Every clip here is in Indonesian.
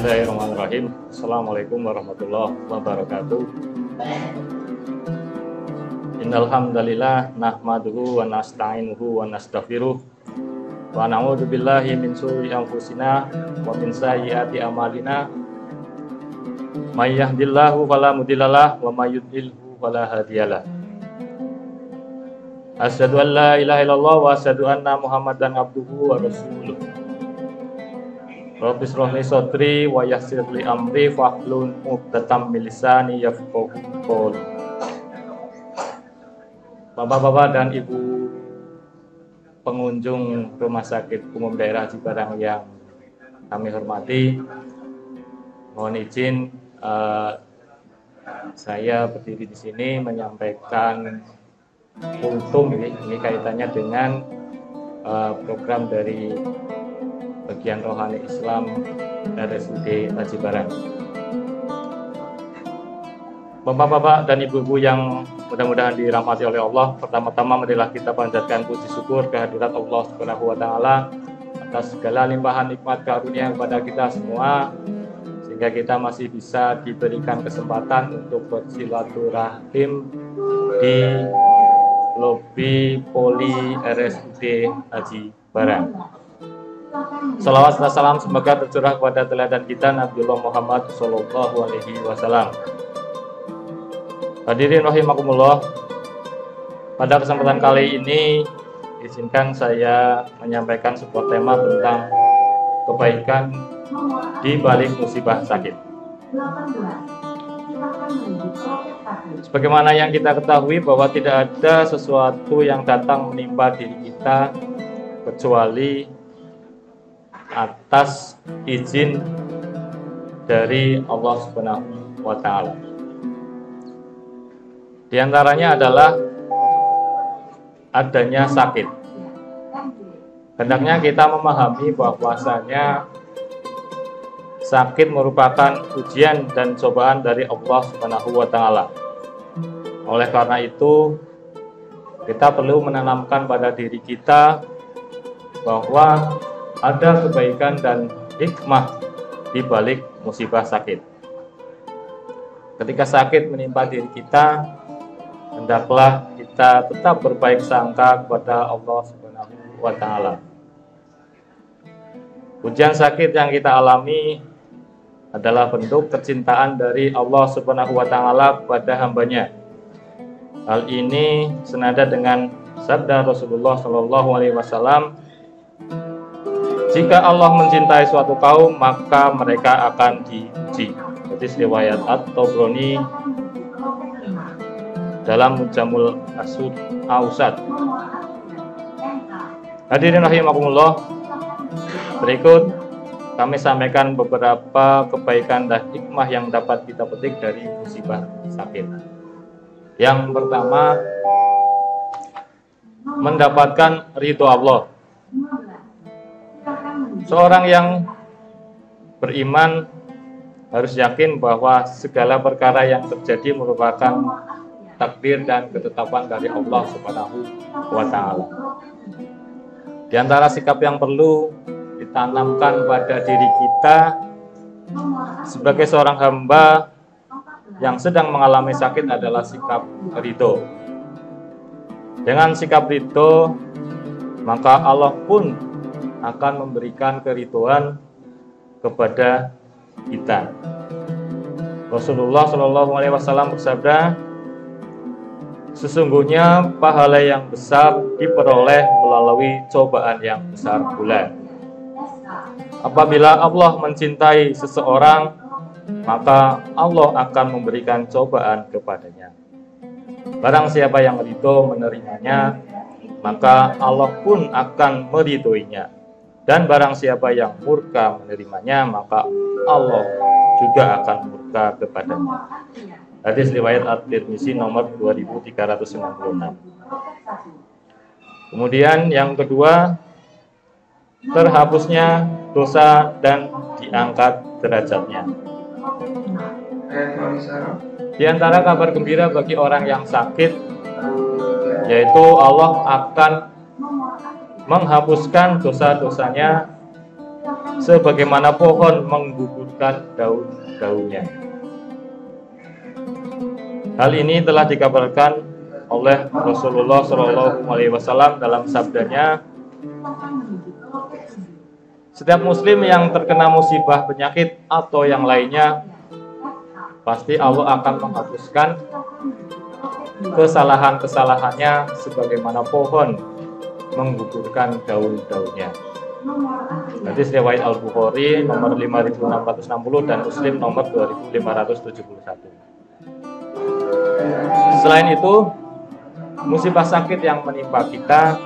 Bismillahirrahmanirrahim. Assalamualaikum warahmatullahi wabarakatuh. Innal hamdalillah nahmaduhu wa nasta'inuhu wa nastaghfiruh wa na'udzu billahi min shururi anfusina wa min sayyiati a'malina. May yahdihillahu fala mudhillalah wa may yudhlilhu fala hadiyalah. Asyhadu an la ilaha illallah wa asyhadu anna Muhammadan abduhu wa rasuluh. Rabbi shrah li sadri wa yassir li amri wahlul 'uqdatam min lisani yafqahu qawli. Bapak-bapak dan ibu pengunjung Rumah Sakit Umum Daerah Cibarang yang kami hormati, mohon izin saya berdiri di sini menyampaikan kultum ini kaitannya dengan program dari Bagian Rohani Islam RSUD Cibarang. Bapak-bapak dan ibu-ibu yang mudah-mudahan dirahmati oleh Allah, pertama-tama marilah kita panjatkan puji syukur kehadirat Allah Subhanahu wa taala atas segala limpahan nikmat karunia kepada kita semua, sehingga kita masih bisa diberikan kesempatan untuk bersilaturahim di lobi Poli RSUD Haji Barang. Salawat dan salam semoga tercurah kepada teladan kita Nabiullah Muhammad Sallallahu Alaihi Wasallam. Hadirin rahimakumullah, pada kesempatan kali ini izinkan saya menyampaikan sebuah tema tentang kebaikan di balik musibah sakit. Sebagaimana yang kita ketahui bahwa tidak ada sesuatu yang datang menimpa diri kita kecuali atas izin dari Allah Subhanahu wa taala. Di antaranya adalah adanya sakit. Hendaknya kita memahami bahwasanya sakit merupakan ujian dan cobaan dari Allah Subhanahu wa taala. Oleh karena itu, kita perlu menanamkan pada diri kita bahwa ada kebaikan dan hikmah di balik musibah sakit. Ketika sakit menimpa diri kita, hendaklah kita tetap berbaik sangka kepada Allah Subhanahu wa taala. Ujian sakit yang kita alami adalah bentuk kecintaan dari Allah Subhanahu wa taala kepada hambanya. Hal ini senada dengan sabda Rasulullah Shallallahu alaihi wasallam, jika Allah mencintai suatu kaum, maka mereka akan diuji. Hadis riwayat At-Tabrani dalam Mujamul Ausad. Hadirin rahimakumullah, berikut kami sampaikan beberapa kebaikan dan hikmah yang dapat kita petik dari musibah sakit. Yang pertama, mendapatkan ridho Allah. Seorang yang beriman harus yakin bahwa segala perkara yang terjadi merupakan takdir dan ketetapan dari Allah Subhanahu wa taala. Di antara sikap yang perlu ditanamkan pada diri kita sebagai seorang hamba yang sedang mengalami sakit adalah sikap ridho. Dengan sikap ridho, maka Allah pun akan memberikan keridhaan kepada kita. Rasulullah Shallallahu alaihi wasallam bersabda, sesungguhnya pahala yang besar diperoleh melalui cobaan yang besar pula. Apabila Allah mencintai seseorang, maka Allah akan memberikan cobaan kepadanya. Barang siapa yang ridho menerimanya, maka Allah pun akan meridhoinya. Dan barang siapa yang murka menerimanya, maka Allah juga akan murka kepadanya. Hadis riwayat At-Tirmizi nomor 2396. Kemudian yang kedua, terhapusnya dosa dan diangkat derajatnya. Di antara kabar gembira bagi orang yang sakit, yaitu Allah akan menghapuskan dosa-dosanya sebagaimana pohon menggugurkan daun-daunnya. Hal ini telah dikabarkan oleh Rasulullah SAW dalam sabdanya, setiap muslim yang terkena musibah, penyakit, atau yang lainnya, pasti Allah akan menghapuskan kesalahan-kesalahannya sebagaimana pohon menggugurkan daun-daunnya. Hadis riwayat Al-Bukhari nomor 5660 dan Muslim nomor 2571. Selain itu, musibah sakit yang menimpa kita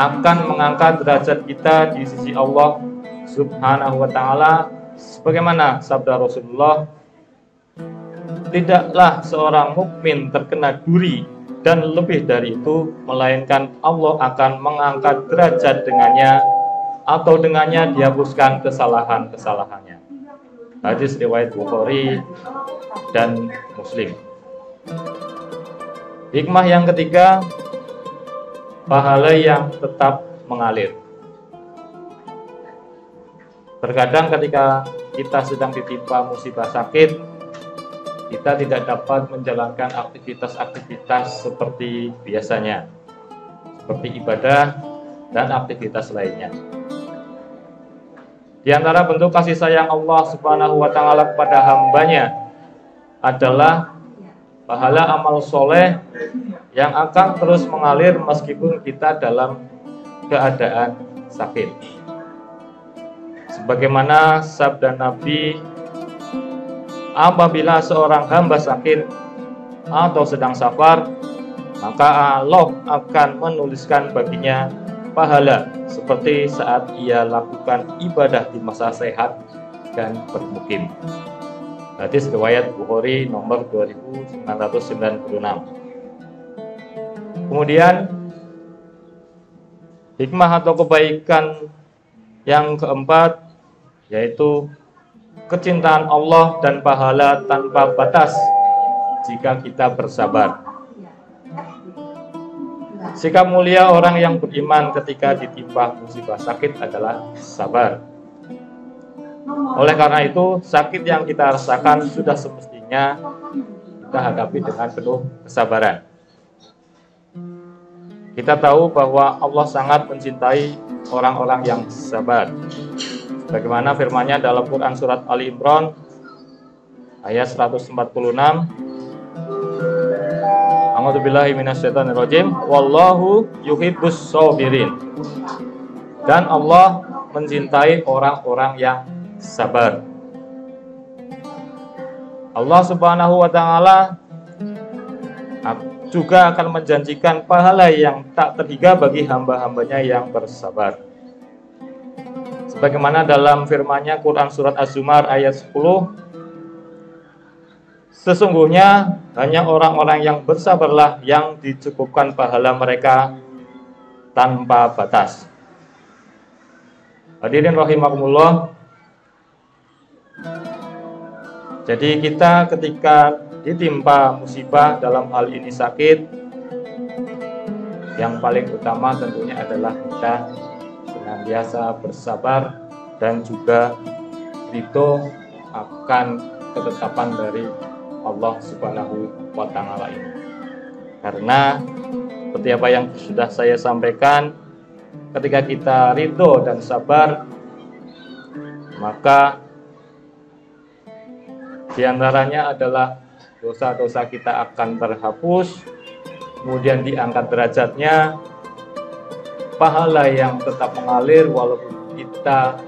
akan mengangkat derajat kita di sisi Allah Subhanahu wa Ta'ala, sebagaimana sabda Rasulullah, tidaklah seorang mukmin terkena duri dan lebih dari itu, melainkan Allah akan mengangkat derajat dengannya, atau dengannya dihapuskan kesalahan-kesalahannya. Hadis riwayat Bukhari dan Muslim. Hikmah yang ketiga, pahala yang tetap mengalir. Terkadang ketika kita sedang ditimpa musibah sakit, kita tidak dapat menjalankan aktivitas-aktivitas seperti biasanya, seperti ibadah dan aktivitas lainnya. Di antara bentuk kasih sayang Allah Subhanahu wa Ta'ala kepada hambanya adalah pahala amal soleh yang akan terus mengalir meskipun kita dalam keadaan sakit. Sebagaimana sabda Nabi, apabila seorang hamba sakit atau sedang safar, maka Allah akan menuliskan baginya pahala seperti saat ia lakukan ibadah di masa sehat dan bermukim. Hadis riwayat Bukhari nomor 2996. Kemudian hikmah atau kebaikan yang keempat, yaitu kecintaan Allah dan pahala tanpa batas jika kita bersabar. Sikap mulia orang yang beriman ketika ditimpa musibah sakit adalah sabar. Oleh karena itu, sakit yang kita rasakan sudah semestinya kita hadapi dengan penuh kesabaran. Kita tahu bahwa Allah sangat mencintai orang-orang yang sabar. Bagaimana firman-Nya dalam Quran surat Ali Imran ayat 146. A'udzubillahi minasyaitonirrajim. Wallahu yuhibbus shabirin. Dan Allah mencintai orang-orang yang sabar. Allah Subhanahu wa Ta'ala juga akan menjanjikan pahala yang tak terhingga bagi hamba-hambanya yang bersabar. Sebagaimana dalam firman-Nya Quran surat Az-Zumar ayat 10, sesungguhnya hanya orang-orang yang bersabarlah yang dicukupkan pahala mereka tanpa batas. Hadirin rahimakumullah. Jadi kita ketika ditimpa musibah, dalam hal ini sakit, yang paling utama tentunya adalah kita senantiasa bersabar dan juga ridho akan ketetapan dari Allah Subhanahu wa Ta'ala ini. Karena seperti apa yang sudah saya sampaikan, ketika kita ridho dan sabar, maka diantaranya adalah dosa-dosa kita akan terhapus, kemudian diangkat derajatnya, pahala yang tetap mengalir walaupun kita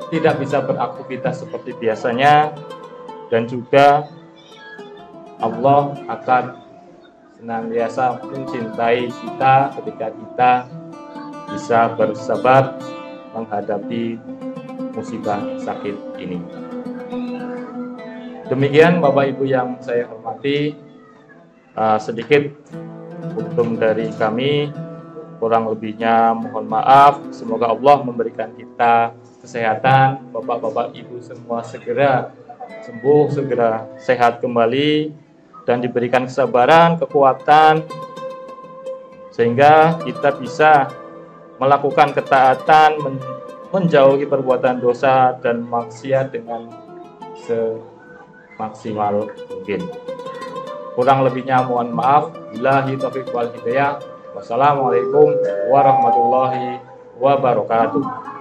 tidak bisa beraktivitas seperti biasanya, dan juga Allah akan senantiasa mencintai kita ketika kita bisa bersabar menghadapi musibah sakit ini. Demikian Bapak Ibu yang saya hormati, sedikit hukum dari kami, kurang lebihnya mohon maaf. Semoga Allah memberikan kita kesehatan, Bapak-bapak Ibu semua segera sembuh, segera sehat kembali, dan diberikan kesabaran, kekuatan, sehingga kita bisa melakukan ketaatan, menjauhi perbuatan dosa dan maksiat dengan semaksimal mungkin. Kurang lebihnya mohon maaf. Billahi taufiq wal hidayah. Wassalamualaikum warahmatullahi wabarakatuh.